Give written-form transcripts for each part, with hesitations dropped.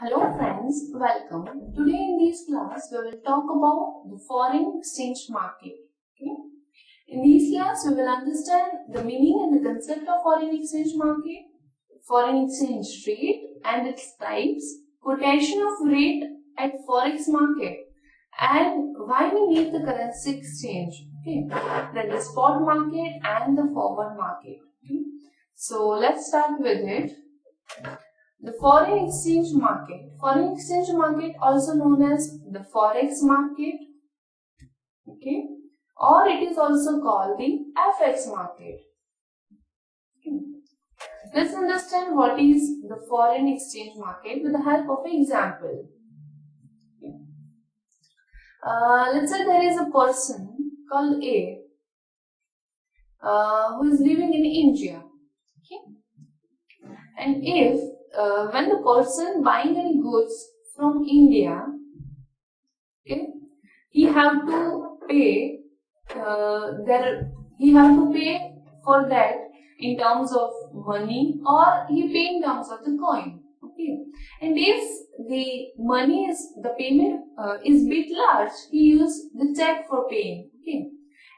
Hello friends, welcome. Today in this class we will talk about the foreign exchange market. Okay? In this class we will understand the meaning and the concept of foreign exchange market, foreign exchange rate and its types, quotation of rate at forex market, and why we need the currency exchange. Okay? Then the spot market and the forward market. Okay? So let's start with it. The foreign exchange market also known as the forex market, okay, or it is also called the FX market. Okay. Let's understand what is the foreign exchange market with the help of an example. Okay. Let's say there is a person called A who is living in India, okay, and if when the person buying any goods from India, okay, he have to pay for that in terms of money, or he pay in terms of the coin. Okay, and if the payment is bit large, he use the check for paying. Okay,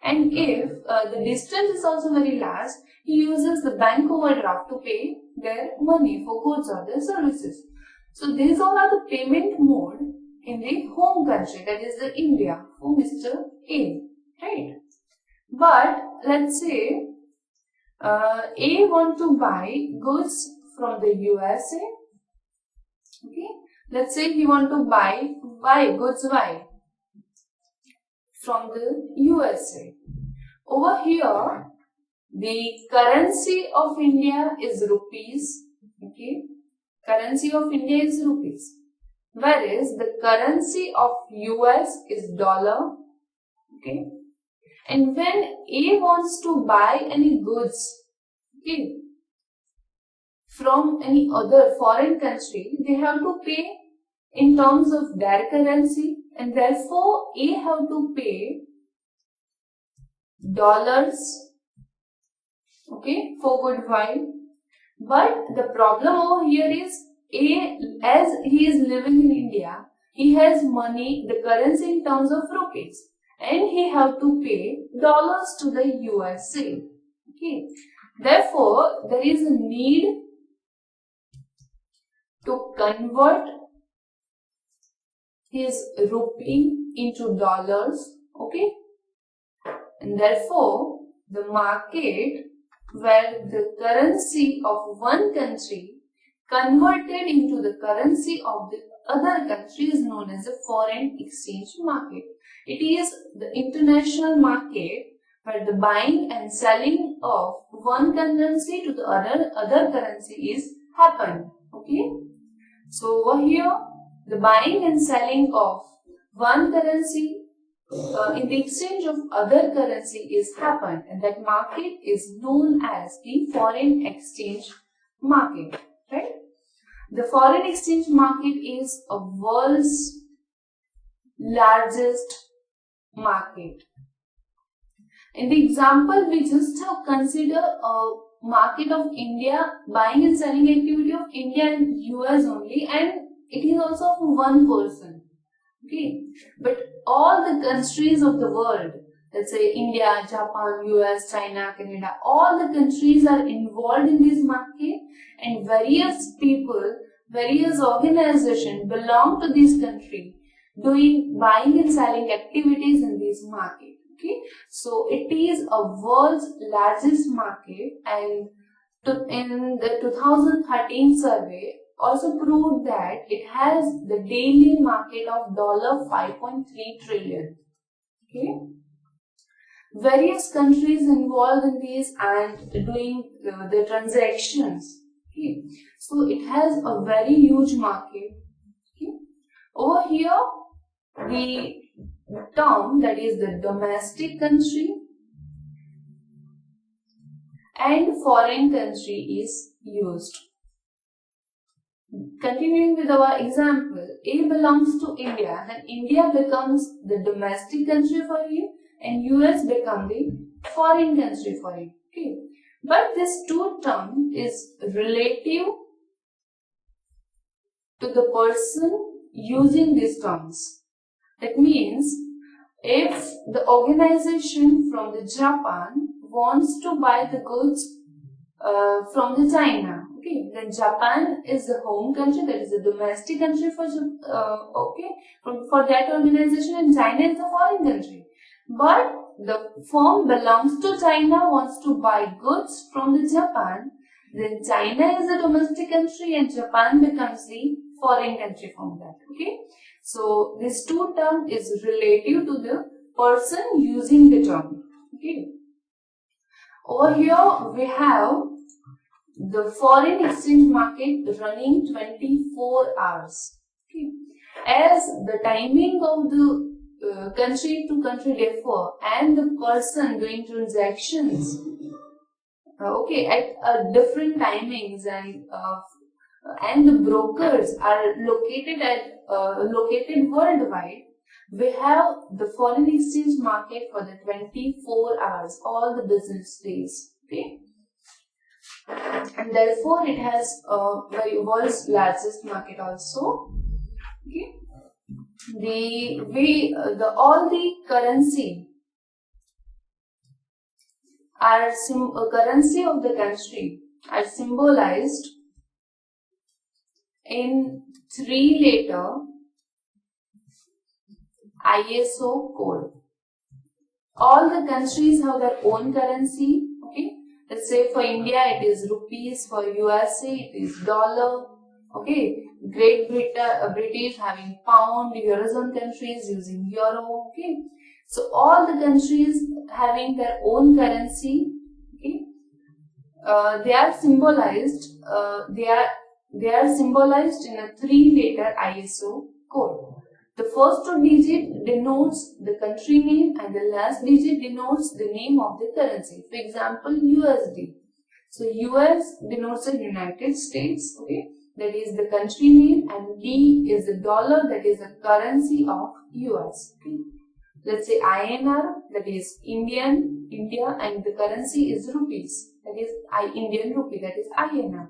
and if the distance is also very large, he uses the bank overdraft to pay their money for goods or their services. So these all are the payment mode in the home country, that is the India, for Mr. A, right? But let's say A want to buy goods from the USA. Okay, let's say he want to buy goods from the USA. Over here, the currency of India is rupees. Okay, currency of India is rupees, whereas the currency of US is dollar. Okay, and when A wants to buy any goods, okay, from any other foreign country, they have to pay in terms of their currency, and therefore A have to pay dollars, okay, for good while. But the problem over here is A, as he is living in India, he has money, the currency in terms of rupees, and he have to pay dollars to the USA. Okay, therefore there is a need to convert his rupee into dollars. Okay, and therefore the market where the currency of one country converted into the currency of the other country is known as a foreign exchange market. It is the international market where the buying and selling of one currency to the other currency is happened. Okay, so over here the buying and selling of one currency in the exchange of other currency is happened, and that market is known as the foreign exchange market, right? The foreign exchange market is a world's largest market. In the example, we just have considered a market of India, buying and selling activity of India and US only, and it is also of one person. Okay, but all the countries of the world, let's say India, Japan, US, China, Canada, all the countries are involved in this market, and various people, various organizations belong to this country doing buying and selling activities in this market. Okay, so it is a world's largest market, and in the 2013 survey also proved that it has the daily market of $5.3 trillion. Okay, various countries involved in this and doing the transactions. Okay, so it has a very huge market. Okay, over here the term, that is the domestic country and foreign country is used. Continuing with our example, A belongs to India, then India becomes the domestic country for him and US become the foreign country for him. Okay, but this two term is relative to the person using these terms. That means if the organization from the Japan wants to buy the goods from the China, okay, then Japan is the home country, that is the domestic country for that organization, and China is the foreign country. But the firm belongs to China, wants to buy goods from the Japan, then China is the domestic country and Japan becomes the foreign country from that. Okay, so this two term is relative to the person using the term. Okay, over here we have the foreign exchange market running 24 hours. Okay, as the timing of the country to country differ and the person doing transactions at different timings, and the brokers are located worldwide, we have the foreign exchange market for the 24 hours, all the business days. Okay, and therefore it has the world's largest market also. Okay, all the currency currency of the country are symbolized in 3-letter ISO code. All the countries have their own currency. Okay, let's say for India it is rupees, for USA it is dollar. Okay, Great British having pound, Eurozone countries using euro. Okay, so all the countries having their own currency. Okay, they are symbolized. They are symbolized in a 3-letter ISO code. The first 2 digit denotes the country name and the last digit denotes the name of the currency. For example, USD. So US denotes the United States. Okay, that is the country name, and D is the dollar, that is the currency of US. Okay. Let's say INR, that is India, and the currency is rupees, that is Indian rupee, that is INR.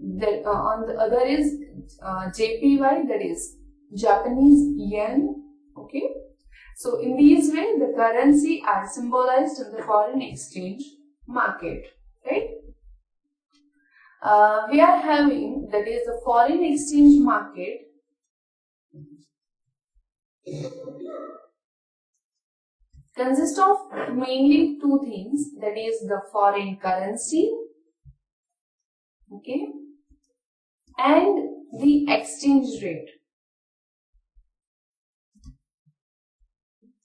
Then on the other is JPY, that is Japanese yen. Okay, so in these way the currency are symbolized in the foreign exchange market, right? We are having, that is the foreign exchange market consists of mainly 2 things, that is the foreign currency, okay, and the exchange rate.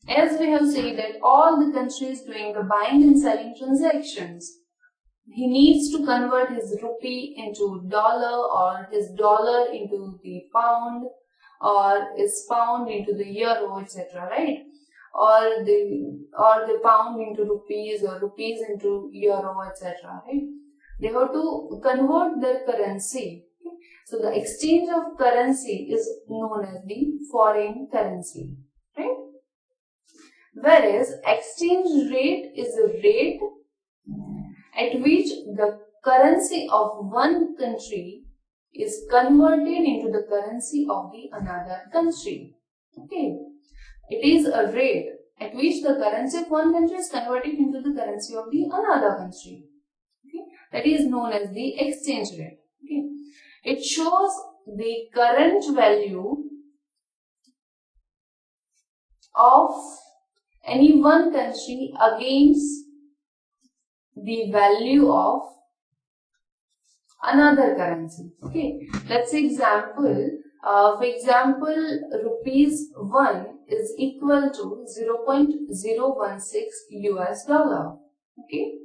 As we have said that all the countries doing the buying and selling transactions, he needs to convert his rupee into dollar, or his dollar into the pound, or his pound into the euro, etc. Right? Or the pound into rupees, or rupees into euro, etc. Right? They have to convert their currency. Okay? So the exchange of currency is known as the foreign currency. Right? Whereas exchange rate is a rate at which the currency of one country is converted into the currency of the another country. Okay, it is a rate at which the currency of one country is converted into the currency of the another country. Okay, that is known as the exchange rate. Okay, it shows the current value of any one country against the value of another currency. Okay, let's say example. For example, rupees 1 is equal to 0.016 US dollar. Okay,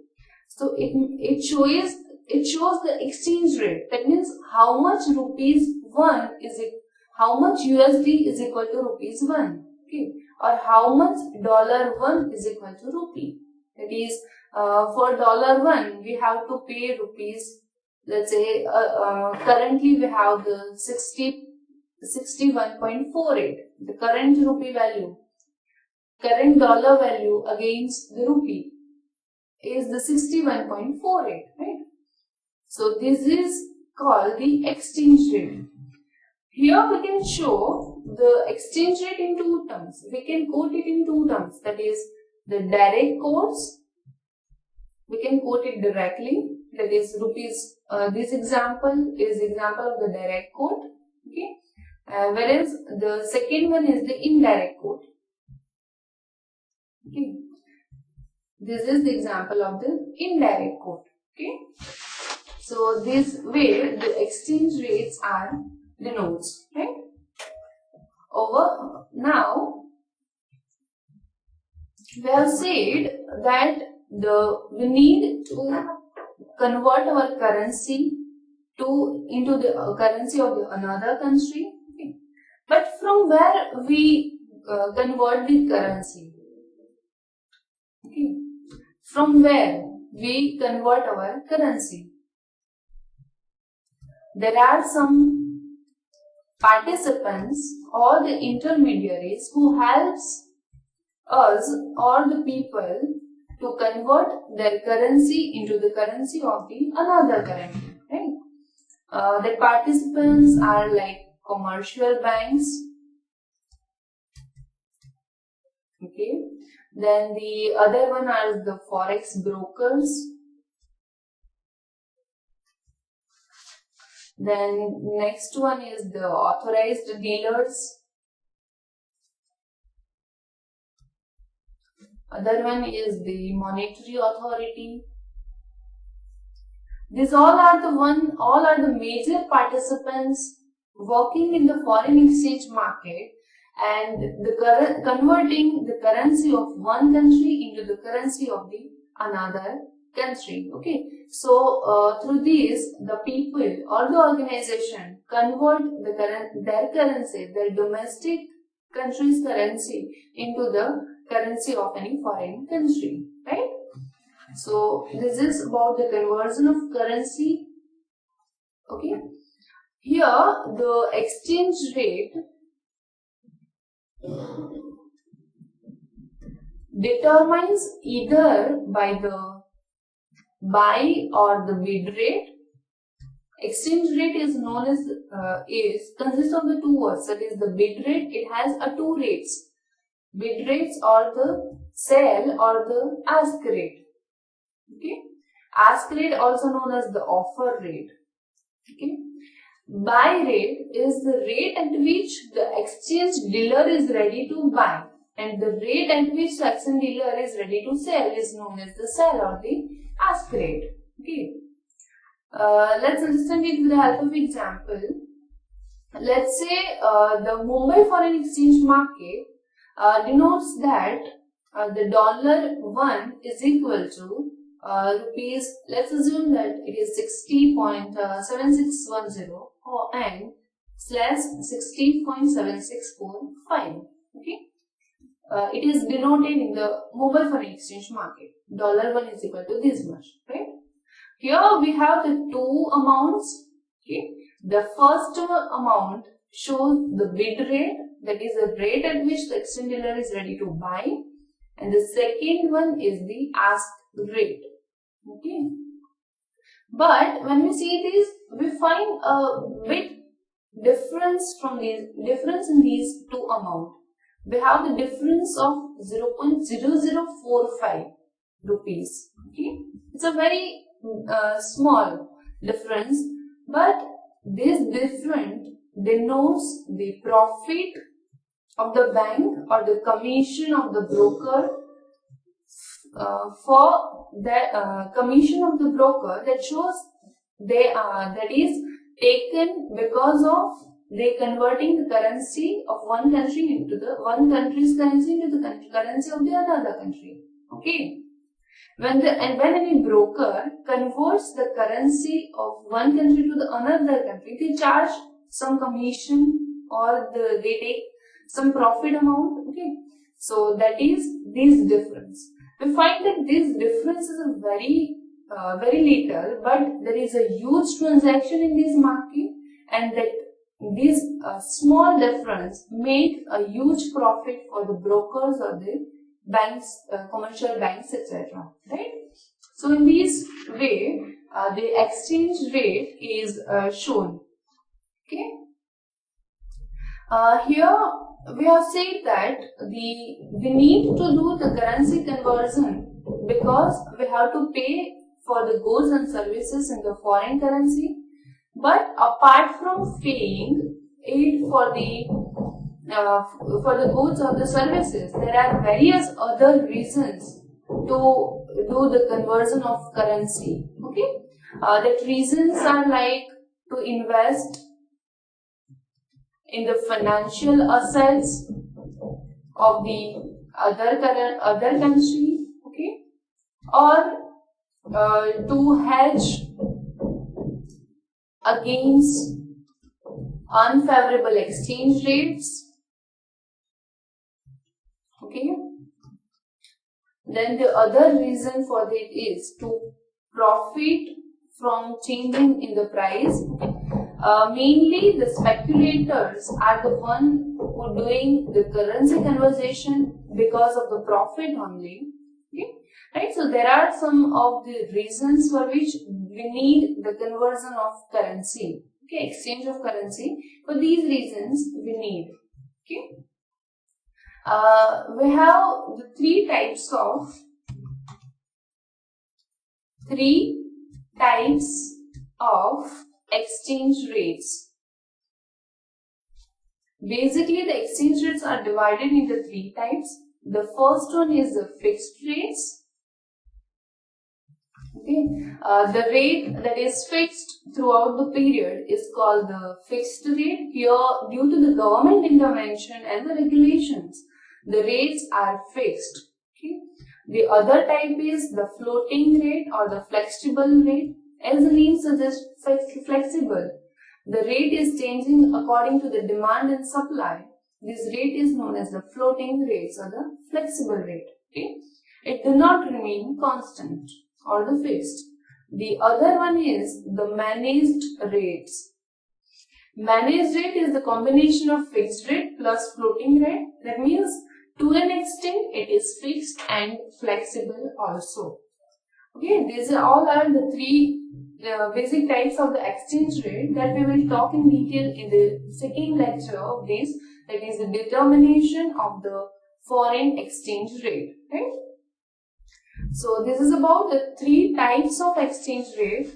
so it shows the exchange rate. That means how much rupees 1 is it, how much USD is equal to rupees 1. Okay, or how much $1 is equal to rupee. That is, for $1 we have to pay rupees. Let's say currently we have the 61.48, the current rupee value, current dollar value against the rupee is the 61.48, right? So this is called the exchange rate. Here we can show the exchange rate in two terms. We can quote it in two terms, that is the direct quotes. We can quote it directly, that is rupees. This example is example of the direct quote. Okay, whereas the second one is the indirect quote. Okay, this is the example of the indirect quote. Okay, so this way the exchange rates are denoted, right? Over now, we have said that we need to convert our currency into the currency of another country. Okay. But from where we convert the currency? Okay. From where we convert our currency? There are some participants or the intermediaries who helps us or the people to convert their currency into the currency of the another country, right? The participants are like commercial banks. Okay. Then the other one are the forex brokers. Then next one is the authorized dealers. Other one is the monetary authority. These all are the major participants working in the foreign exchange market and converting the currency of one country into the currency of the another country. Okay, so through this, the people or the organization convert their currency, their domestic country's currency into the currency of any foreign country, right? So this is about the conversion of currency. Okay, here the exchange rate determines either by the buy or the bid rate. Exchange rate is known as consists of the two words, that is the bid rate. It has two rates. Bid rates or the sell or the ask rate. Okay, ask rate also known as the offer rate. Okay, buy rate is the rate at which the exchange dealer is ready to buy, and the rate at which the exchange dealer is ready to sell is known as the sell or the ask rate. Okay, let's understand it with the help of example. Let's say the Mumbai Foreign Exchange Market denotes that the $1 is equal to rupees, let's assume that it is 60.7610 and slash 60.7645. Okay, it is denoted in the Mumbai Foreign Exchange Market. $1 is equal to this much, right? Here we have the two amounts. Okay, the first amount shows the bid rate, that is the rate at which the exchange dealer is ready to buy, and the second one is the ask rate. Okay, but when we see this, we find a bit difference in these two amounts. We have the difference of 0.0045 rupees. Okay, it's a very small difference, but this difference denotes the profit of the bank or the commission of the broker for the commission of the broker that shows that is taken because of they converting the currency of one country into the one country's currency into the currency of the another country. Okay, when any broker converts the currency of one country to the another country, they charge some commission or they take some profit amount. Okay, so that is this difference. We find that this difference is a very little, but there is a huge transaction in this market, and that this small difference makes a huge profit for the brokers or the banks, commercial banks, etc. Right? So in this way, the exchange rate is shown. Okay. Here we have said that we need to do the currency conversion because we have to pay for the goods and services in the foreign currency. But apart from paying it for the goods or the services, there are various other reasons to do the conversion of currency. Okay, that reasons are like to invest in the financial assets of the other country, okay, or to hedge against unfavorable exchange rates, okay. Then the other reason for that is to profit from changing in the price. Mainly the speculators are the one who are doing the currency conversion because of the profit only. Okay? Right? So there are some of the reasons for which we need the conversion of currency. Okay, exchange of currency. For these reasons we need. Okay. We have the three types of exchange rates. Basically, the exchange rates are divided into three types. The first one is the fixed rates. Okay, the rate that is fixed throughout the period is called the fixed rate. Here, due to the government intervention and the regulations, the rates are fixed. Okay. The other type is the floating rate or the flexible rate. As the name suggests, flexible. The rate is changing according to the demand and supply. This rate is known as the floating rates or the flexible rate. Okay? It does not remain constant or the fixed. The other one is the managed rates. Managed rate is the combination of fixed rate plus floating rate. That means to an extent it is fixed and flexible also. Okay, these all are the three basic types of the exchange rate that we will talk in detail in the second lecture of this, that is the determination of the foreign exchange rate. Right? So this is about the three types of exchange rate.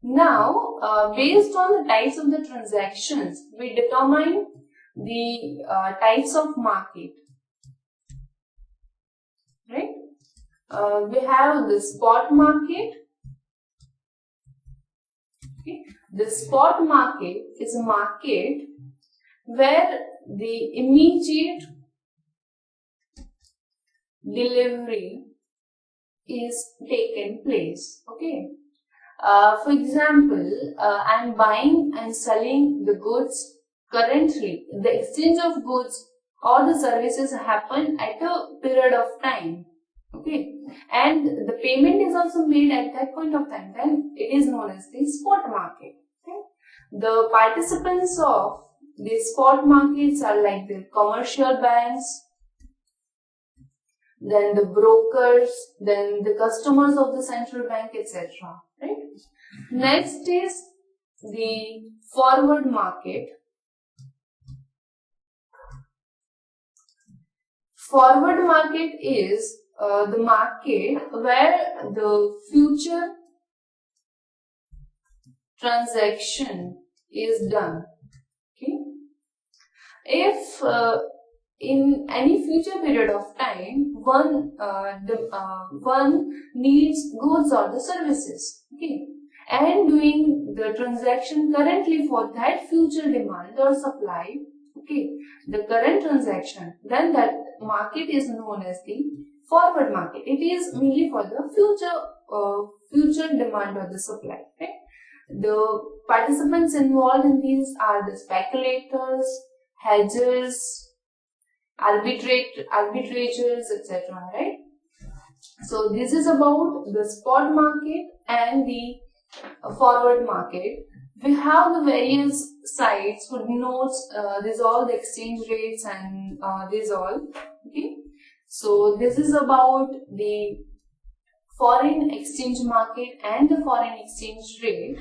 Now, based on the types of the transactions, we determine the types of market. Right? We have the spot market. Okay. The spot market is a market where the immediate delivery is taken place. Okay. For example, I am buying and selling the goods currently. The exchange of goods or the services happen at a period of time. Okay, and the payment is also made at that point of time. Then it is known as the spot market. Okay? The participants of the spot markets are like the commercial banks, then the brokers, then the customers of the central bank, etc. Right? Next is the forward market. Forward market is the market where the future transaction is done. Okay. If in any future period of time one needs goods or the services, okay, and doing the transaction currently for that future demand or supply, okay, the current transaction, then that market is known as the forward market. It is mainly for the future demand or the supply. Right? The participants involved in these are the speculators, hedgers, arbitrators, etc. Right? So this is about the spot market and the forward market. We have the various sites who notes these all the exchange rates and these all. Okay. So this is about the foreign exchange market and the foreign exchange rate.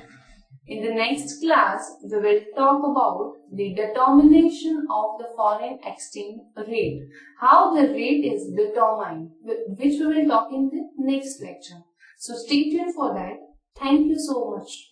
In the next class, we will talk about the determination of the foreign exchange rate, how the rate is determined, which we will talk in the next lecture. So stay tuned for that. Thank you so much.